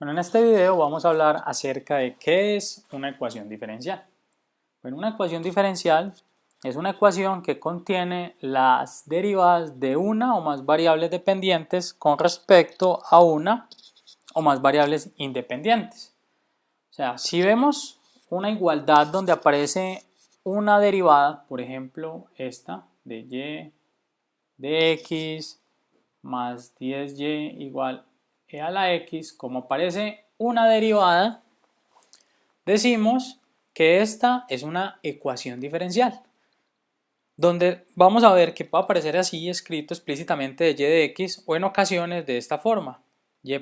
Bueno, en este video vamos a hablar acerca de qué es una ecuación diferencial. Bueno, una ecuación diferencial es una ecuación que contiene las derivadas de una o más variables dependientes con respecto a una o más variables independientes. O sea, si vemos una igualdad donde aparece una derivada, por ejemplo, esta de y de x más 10y igual a la x, como aparece una derivada, decimos que esta es una ecuación diferencial, donde vamos a ver que puede aparecer así escrito explícitamente de y de x o en ocasiones de esta forma, y'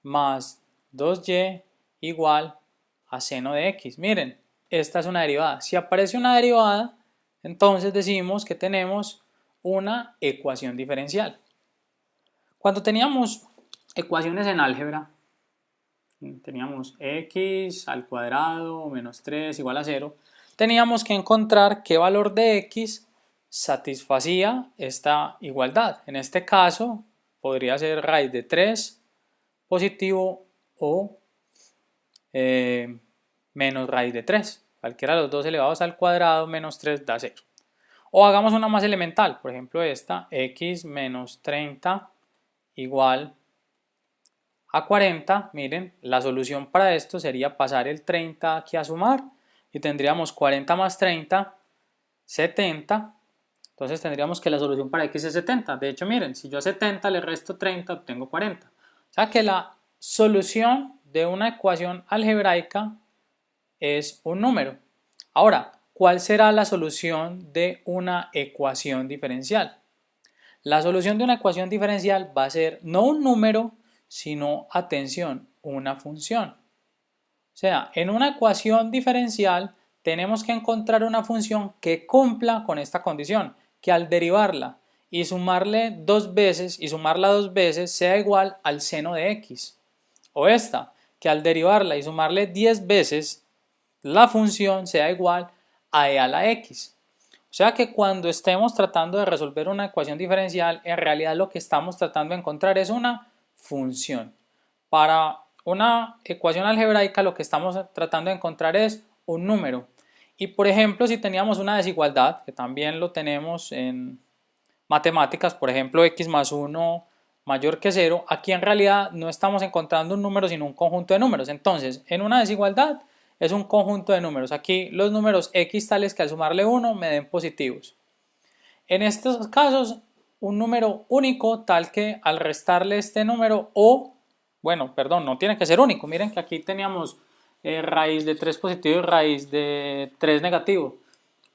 más 2y igual a seno de x. Miren, esta es una derivada. Si aparece una derivada, entonces decimos que tenemos una ecuación diferencial. Cuando teníamos ecuaciones en álgebra, teníamos x al cuadrado menos 3 igual a 0, teníamos que encontrar qué valor de x satisfacía esta igualdad. En este caso podría ser raíz de 3 positivo o menos raíz de 3. Cualquiera de los dos elevados al cuadrado menos 3 da 0. O hagamos una más elemental, por ejemplo esta, x menos 30 igual a 40, miren, la solución para esto sería pasar el 30 aquí a sumar y tendríamos 40 más 30, 70. Entonces tendríamos que la solución para x es 70. De hecho, miren, si yo a 70 le resto 30, obtengo 40. O sea que la solución de una ecuación algebraica es un número. Ahora, ¿cuál será la solución de una ecuación diferencial? La solución de una ecuación diferencial va a ser no un número, sino, atención, una función. O sea, en una ecuación diferencial tenemos que encontrar una función que cumpla con esta condición, que al derivarla y sumarle dos veces y sumarla dos veces sea igual al seno de x. O esta, que al derivarla y sumarle 10 veces la función sea igual a e a la x. O sea que cuando estemos tratando de resolver una ecuación diferencial, en realidad lo que estamos tratando de encontrar es una función. Para una ecuación algebraica lo que estamos tratando de encontrar es un número. Y por ejemplo, si teníamos una desigualdad, que también lo tenemos en matemáticas, por ejemplo x más 1 mayor que 0, aquí en realidad no estamos encontrando un número sino un conjunto de números. Entonces, en una desigualdad es un conjunto de números. Aquí los números x tales que al sumarle 1 me den positivos. En estos casos, un número único tal que al restarle este número o, bueno, perdón, no tiene que ser único. Miren que aquí teníamos raíz de 3 positivo y raíz de 3 negativo.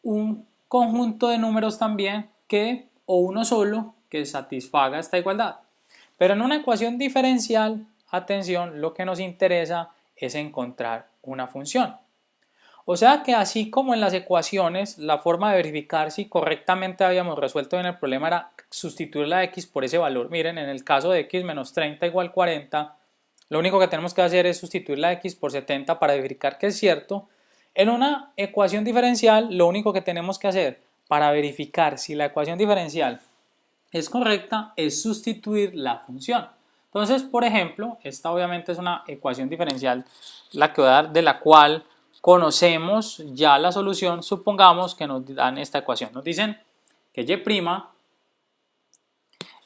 Un conjunto de números también que, o uno solo, que satisfaga esta igualdad. Pero en una ecuación diferencial, atención, lo que nos interesa es encontrar una función. O sea que así como en las ecuaciones, la forma de verificar si correctamente habíamos resuelto bien el problema era sustituir la x por ese valor. Miren, en el caso de x menos 30 igual 40, lo único que tenemos que hacer es sustituir la x por 70 para verificar que es cierto. En una ecuación diferencial, lo único que tenemos que hacer para verificar si la ecuación diferencial es correcta es sustituir la función. Entonces, por ejemplo, esta obviamente es una ecuación diferencial, la que voy a dar, de la cual conocemos ya la solución. Supongamos que nos dan esta ecuación. Nos dicen que y'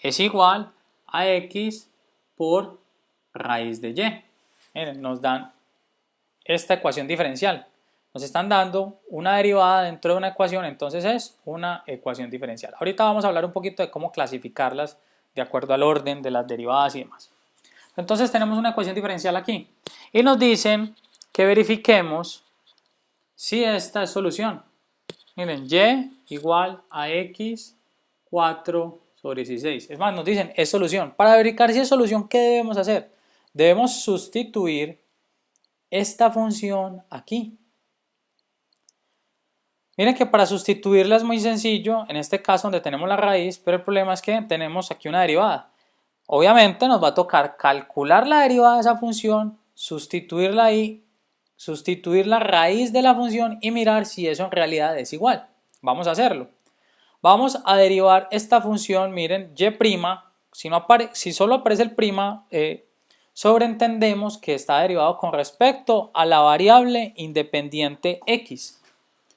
es igual a x por raíz de y. Miren, nos dan esta ecuación diferencial. Nos están dando una derivada dentro de una ecuación, entonces es una ecuación diferencial. Ahorita vamos a hablar un poquito de cómo clasificarlas de acuerdo al orden de las derivadas y demás. Entonces tenemos una ecuación diferencial aquí y nos dicen que verifiquemos si esta es solución. Miren, y igual a x 4 sobre 16. Es más, nos dicen es solución. Para verificar si es solución, ¿qué debemos hacer? Debemos sustituir esta función aquí. Miren que para sustituirla es muy sencillo, en este caso donde tenemos la raíz, pero el problema es que tenemos aquí una derivada. Obviamente nos va a tocar calcular la derivada de esa función, sustituirla ahí, sustituir la raíz de la función y mirar si eso en realidad es igual. Vamos a hacerlo. Vamos a derivar esta función, miren, y', si solo aparece el prima, sobreentendemos que está derivado con respecto a la variable independiente x,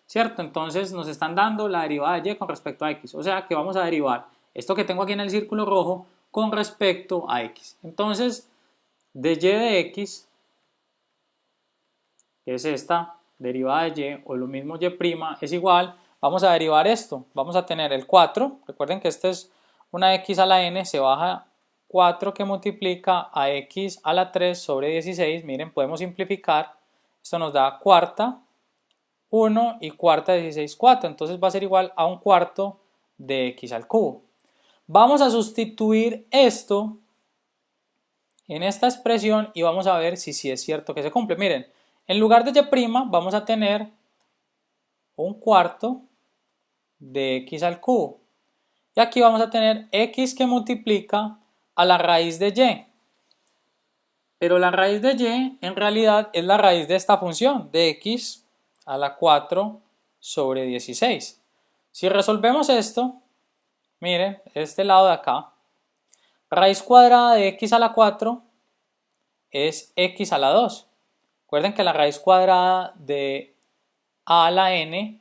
¿cierto? Entonces nos están dando la derivada de y con respecto a x, o sea que vamos a derivar esto que tengo aquí en el círculo rojo con respecto a x. Entonces, de y de x, que es esta derivada de y, o lo mismo y', es igual, vamos a derivar esto, vamos a tener el 4, recuerden que esta es una x a la n, se baja 4 que multiplica a x a la 3 sobre 16, miren, podemos simplificar, esto nos da cuarta, 1 y cuarta de 16, 4, entonces va a ser igual a un cuarto de x al cubo. Vamos a sustituir esto en esta expresión y vamos a ver si sí es cierto que se cumple. Miren, en lugar de y' vamos a tener un cuarto de x al cubo. Y aquí vamos a tener x que multiplica a la raíz de y. Pero la raíz de y en realidad es la raíz de esta función, de x a la 4 sobre 16. Si resolvemos esto, miren, este lado de acá, raíz cuadrada de x a la 4 es x a la 2. Recuerden que la raíz cuadrada de a la n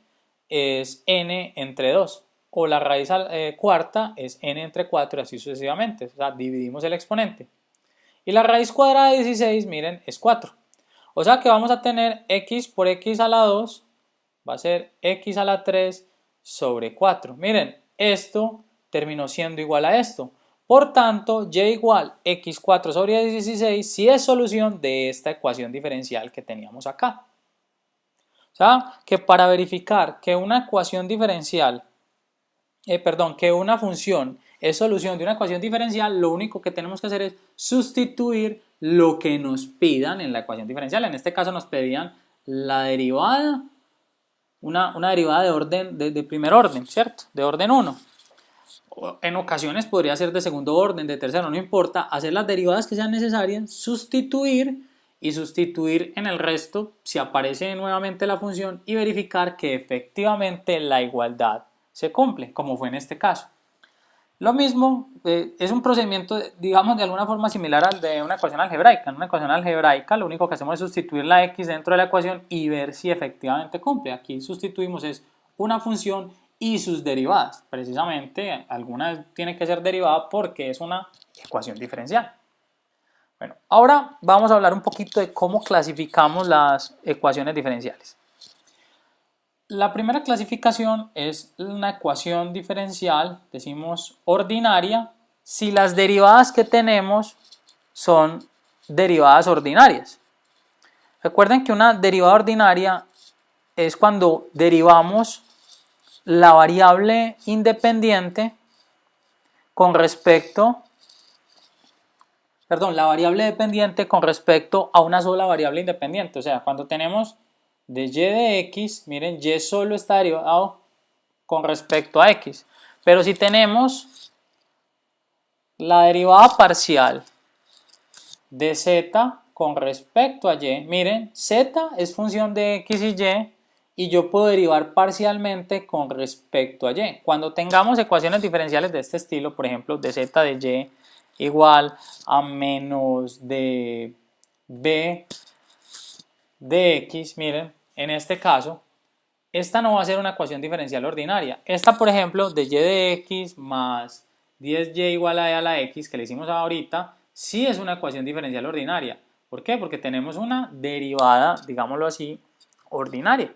es n entre 2. O la raíz cuarta es n entre 4 y así sucesivamente. O sea, dividimos el exponente. Y la raíz cuadrada de 16, miren, es 4. O sea que vamos a tener x por x a la 2 va a ser x a la 3 sobre 4. Miren, esto terminó siendo igual a esto. Por tanto, y igual x4 sobre 16 sí es solución de esta ecuación diferencial que teníamos acá. O sea, que para verificar que una ecuación diferencial, que una función es solución de una ecuación diferencial, lo único que tenemos que hacer es sustituir lo que nos pidan en la ecuación diferencial. En este caso nos pedían la derivada, una derivada de orden de primer orden, ¿cierto? De orden 1. En ocasiones podría ser de segundo orden, de tercero, no importa, hacer las derivadas que sean necesarias, sustituir en el resto si aparece nuevamente la función y verificar que efectivamente la igualdad se cumple, como fue en este caso. Lo mismo, es un procedimiento, digamos, de alguna forma similar al de una ecuación algebraica. En una ecuación algebraica lo único que hacemos es sustituir la x dentro de la ecuación y ver si efectivamente cumple. Aquí sustituimos es una función y sus derivadas. Precisamente, alguna tiene que ser derivada porque es una ecuación diferencial. Bueno, ahora vamos a hablar un poquito de cómo clasificamos las ecuaciones diferenciales. La primera clasificación es una ecuación diferencial, decimos ordinaria, si las derivadas que tenemos son derivadas ordinarias. Recuerden que una derivada ordinaria es cuando derivamos la variable independiente con respecto, la variable dependiente con respecto a una sola variable independiente. O sea, cuando tenemos de y de x, miren, y solo está derivado con respecto a x. Pero si tenemos la derivada parcial de z con respecto a y, miren, z es función de x y yo puedo derivar parcialmente con respecto a y. Cuando tengamos ecuaciones diferenciales de este estilo, por ejemplo, de z de y igual a menos de b de x, miren, en este caso, esta no va a ser una ecuación diferencial ordinaria. Esta, por ejemplo, de y de x más 10y igual a e a la x, que le hicimos ahorita, sí es una ecuación diferencial ordinaria. ¿Por qué? Porque tenemos una derivada, digámoslo así, ordinaria.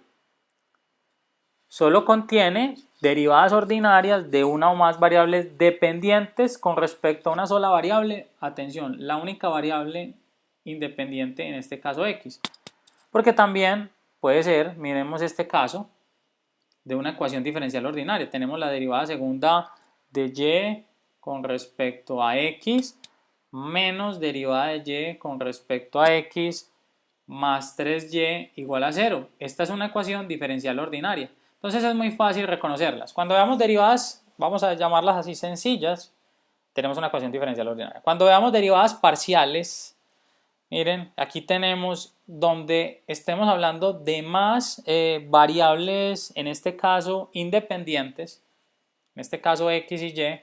Solo contiene derivadas ordinarias de una o más variables dependientes con respecto a una sola variable. Atención, la única variable independiente en este caso x. Porque también puede ser, miremos este caso, de una ecuación diferencial ordinaria. Tenemos la derivada segunda de y con respecto a x menos derivada de y con respecto a x más 3y igual a 0. Esta es una ecuación diferencial ordinaria. Entonces es muy fácil reconocerlas. Cuando veamos derivadas, vamos a llamarlas así sencillas, tenemos una ecuación diferencial ordinaria. Cuando veamos derivadas parciales, miren, aquí tenemos donde estemos hablando de más variables, en este caso independientes, en este caso x y y,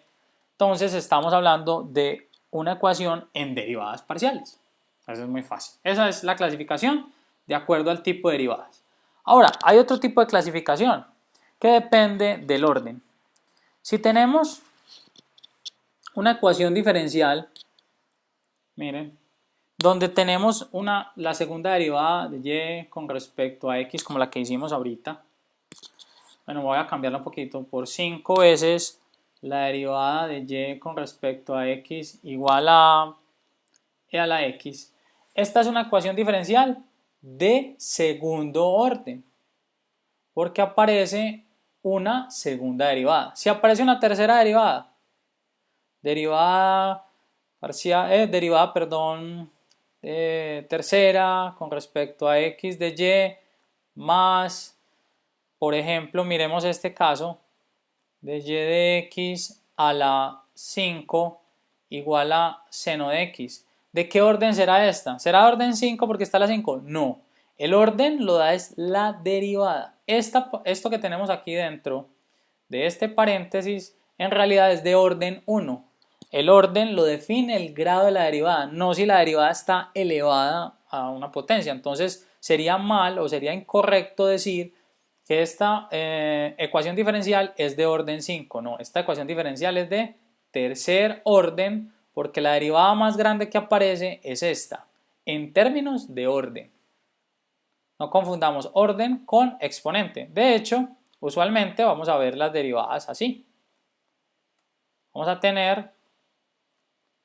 entonces estamos hablando de una ecuación en derivadas parciales. Eso es muy fácil. Esa es la clasificación de acuerdo al tipo de derivadas. Ahora, hay otro tipo de clasificación que depende del orden. Si tenemos una ecuación diferencial, miren, donde tenemos la segunda derivada de y con respecto a x, como la que hicimos ahorita. Bueno, voy a cambiarla un poquito por 5 veces la derivada de y con respecto a x igual a e a la x. Esta es una ecuación diferencial de segundo orden, porque aparece una segunda derivada. Si aparece una tercera derivada, tercera con respecto a x de y más, por ejemplo, miremos este caso, de y de x a la 5 igual a seno de x. ¿De qué orden será esta? ¿Será de orden 5 porque está la 5? No. El orden lo da es la derivada. Esto que tenemos aquí dentro de este paréntesis en realidad es de orden 1. El orden lo define el grado de la derivada, no si la derivada está elevada a una potencia. Entonces sería mal o sería incorrecto decir que esta ecuación diferencial es de orden 5. No, esta ecuación diferencial es de tercer orden porque la derivada más grande que aparece es esta, en términos de orden. No confundamos orden con exponente. De hecho, usualmente vamos a ver las derivadas así. Vamos a tener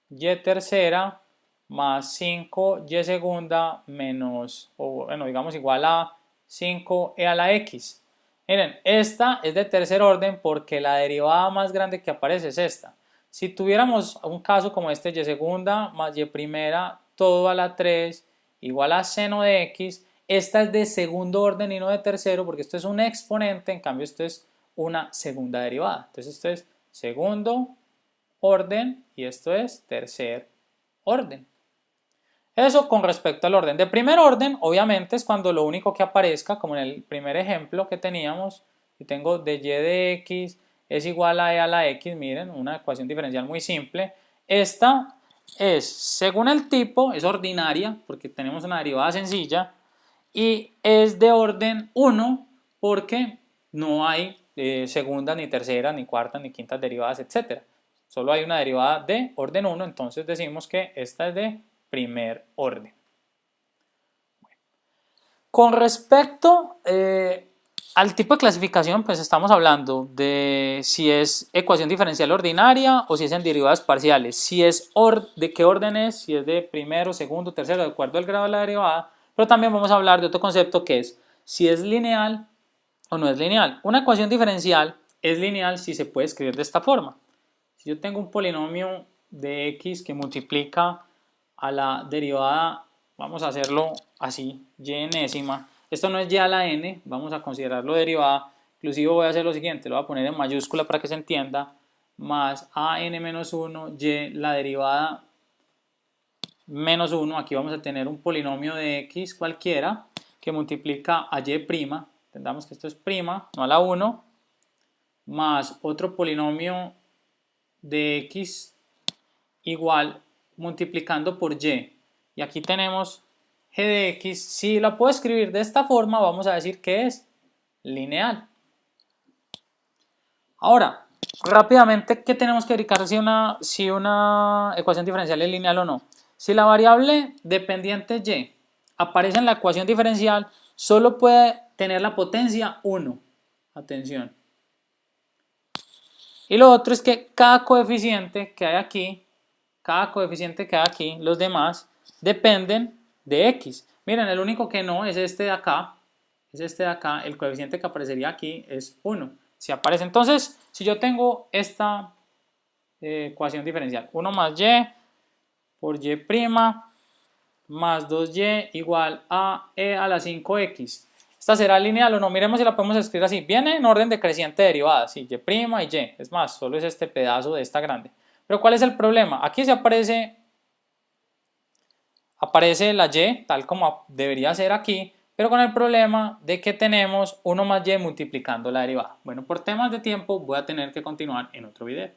y tercera más 5y segunda menos, o bueno, digamos igual a 5e a la x. Miren, esta es de tercer orden porque la derivada más grande que aparece es esta. Si tuviéramos un caso como este, y segunda más y primera, todo a la 3 igual a seno de x, esta es de segundo orden y no de tercero porque esto es un exponente, en cambio esto es una segunda derivada. Entonces esto es segundo orden y esto es tercer orden. Eso con respecto al orden. De primer orden, obviamente, es cuando lo único que aparezca, como en el primer ejemplo que teníamos, y tengo de y de x es igual a e a la x, miren, una ecuación diferencial muy simple. Esta es, según el tipo, es ordinaria, porque tenemos una derivada sencilla, y es de orden 1, porque no hay segunda, ni tercera, ni cuarta, ni quintas derivadas, etc. Solo hay una derivada de orden 1, entonces decimos que esta es de primer orden. Bueno. Con respecto al tipo de clasificación, pues estamos hablando de si es ecuación diferencial ordinaria o si es en derivadas parciales. Si es de qué orden es, si es de primero, segundo, tercero, de acuerdo al grado de la derivada. Pero también vamos a hablar de otro concepto que es si es lineal o no es lineal. Una ecuación diferencial es lineal si se puede escribir de esta forma. Si yo tengo un polinomio de x que multiplica a la derivada, vamos a hacerlo así, y enésima. Esto no es y a la n, vamos a considerarlo derivada. Inclusive voy a hacer lo siguiente, lo voy a poner en mayúscula para que se entienda, más a n menos 1, y la derivada menos 1. Aquí vamos a tener un polinomio de x cualquiera que multiplica a y', entendamos que esto es prima, no a la 1, más otro polinomio de x igual multiplicando por y. Y aquí tenemos g de x. Si la puedo escribir de esta forma, vamos a decir que es lineal. Ahora, rápidamente, ¿qué tenemos que verificar si una ecuación diferencial es lineal o no? Si la variable dependiente y aparece en la ecuación diferencial, solo puede tener la potencia 1. Atención. Y lo otro es que cada coeficiente que hay aquí, los demás, dependen de x. Miren, el único que no es este de acá, el coeficiente que aparecería aquí es 1. Si aparece, entonces, si yo tengo esta ecuación diferencial, 1 más y por y' más 2y igual a e a la 5x. ¿Esta será lineal o no? Miremos si la podemos escribir así. Viene en orden decreciente derivada, sí, y' y y. Es más, solo es este pedazo de esta grande. Pero ¿cuál es el problema? Aquí se aparece la y, tal como debería ser aquí, pero con el problema de que tenemos 1 más y multiplicando la derivada. Bueno, por temas de tiempo voy a tener que continuar en otro video.